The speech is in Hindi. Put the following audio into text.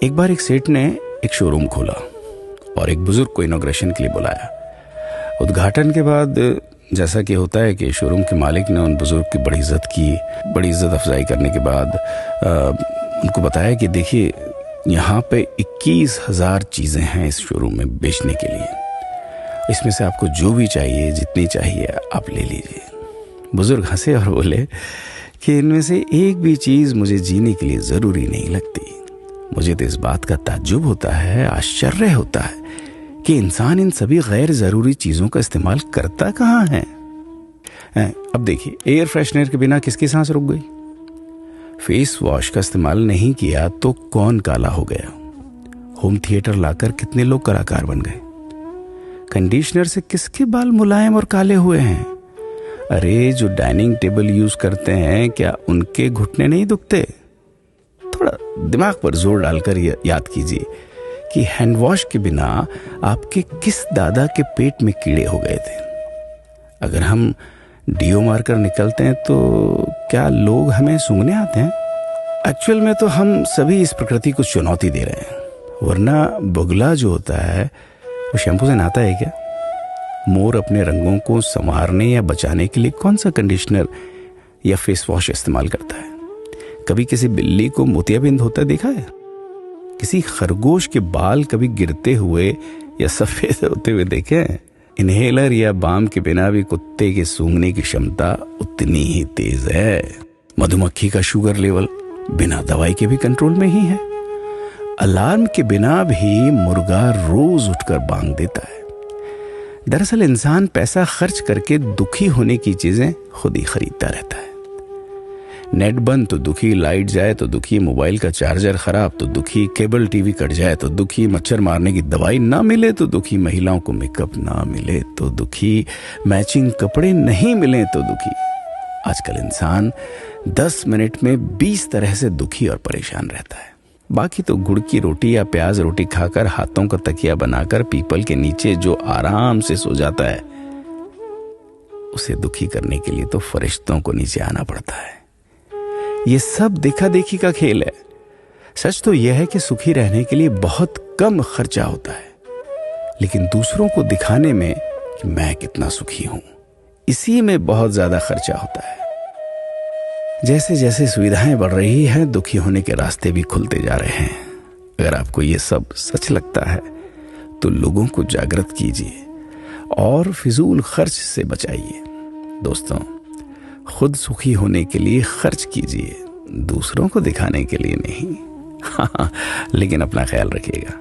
एक बार एक सेठ ने एक शोरूम खोला और एक बुजुर्ग को इनॉग्रेशन के लिए बुलाया। उद्घाटन के बाद जैसा कि होता है कि शोरूम के मालिक ने उन बुजुर्ग की बड़ी इज्जत की। बड़ी इज्जत अफजाई करने के बाद उनको बताया कि देखिए, यहाँ पे 21,000 चीज़ें हैं इस शोरूम में बेचने के लिए। इसमें से आपको जो भी चाहिए, जितनी चाहिए आप ले लीजिए। बुजुर्ग हंसे और बोले कि इनमें से एक भी चीज़ मुझे जीने के लिए ज़रूरी नहीं लगती। मुझे तो इस बात का ताज्जुब होता है, आश्चर्य होता है कि इंसान इन सभी गैर ज़रूरी चीज़ों का इस्तेमाल करता कहाँ है। अब देखिए, एयर फ्रेशनर के बिना किसकी सांस रुक गई? फेस वॉश का इस्तेमाल नहीं किया तो कौन काला हो गया? होम थिएटर लाकर कितने लोग कलाकार बन गए? कंडीशनर से किसके बाल मुलायम और काले हुए हैं? अरे, जो डाइनिंग टेबल यूज करते हैं, क्या उनके घुटने नहीं दुखते? थोड़ा दिमाग पर जोर डालकर याद कीजिए कि हैंड वॉश के बिना आपके किस दादा के पेट में कीड़े हो गए थे। अगर हम डीओ मारकर निकलते हैं तो क्या लोग हमें सूंघने आते हैं? एक्चुअल में तो हम सभी इस प्रकृति को चुनौती दे रहे हैं, वरना बुगला जो होता है वो शैम्पू से नहाता है क्या? मोर अपने रंगों को संवारने या बचाने के लिए कौन सा कंडीशनर या फेस वॉश इस्तेमाल करता है? कभी किसी बिल्ली को मोतियाबिंद होता देखा है? किसी खरगोश के बाल कभी गिरते हुए या सफेद होते हुए देखे हैं? इनहेलर या बाम के बिना भी कुत्ते के सूंघने की क्षमता उतनी ही तेज है। मधुमक्खी का शुगर लेवल बिना दवाई के भी कंट्रोल में ही है। अलार्म के बिना भी मुर्गा रोज उठकर बांग देता है। दरअसल इंसान पैसा खर्च करके दुखी होने की चीजें खुद ही खरीदता रहता है। नेट बंद तो दुखी, लाइट जाए तो दुखी, मोबाइल का चार्जर खराब तो दुखी, केबल टीवी कट जाए तो दुखी, मच्छर मारने की दवाई ना मिले तो दुखी, महिलाओं को मेकअप ना मिले तो दुखी, मैचिंग कपड़े नहीं मिले तो दुखी। आजकल इंसान 10 मिनट में 20 तरह से दुखी और परेशान रहता है। बाकी तो गुड़ की रोटी या प्याज रोटी खाकर हाथों का तकिया बनाकर पीपल के नीचे जो आराम से सो जाता है, उसे दुखी करने के लिए तो फरिश्तों को नीचे आना पड़ता है। ये सब देखा देखी का खेल है। सच तो यह है कि सुखी रहने के लिए बहुत कम खर्चा होता है, लेकिन दूसरों को दिखाने में कि मैं कितना सुखी हूं, इसी में बहुत ज्यादा खर्चा होता है। जैसे जैसे सुविधाएं बढ़ रही हैं, दुखी होने के रास्ते भी खुलते जा रहे हैं। अगर आपको ये सब सच लगता है तो लोगों को जागृत कीजिए और फिजूल खर्च से बचाइए। दोस्तों, खुद सुखी होने के लिए खर्च कीजिए, दूसरों को दिखाने के लिए नहीं। हाँ, लेकिन अपना ख्याल रखिएगा।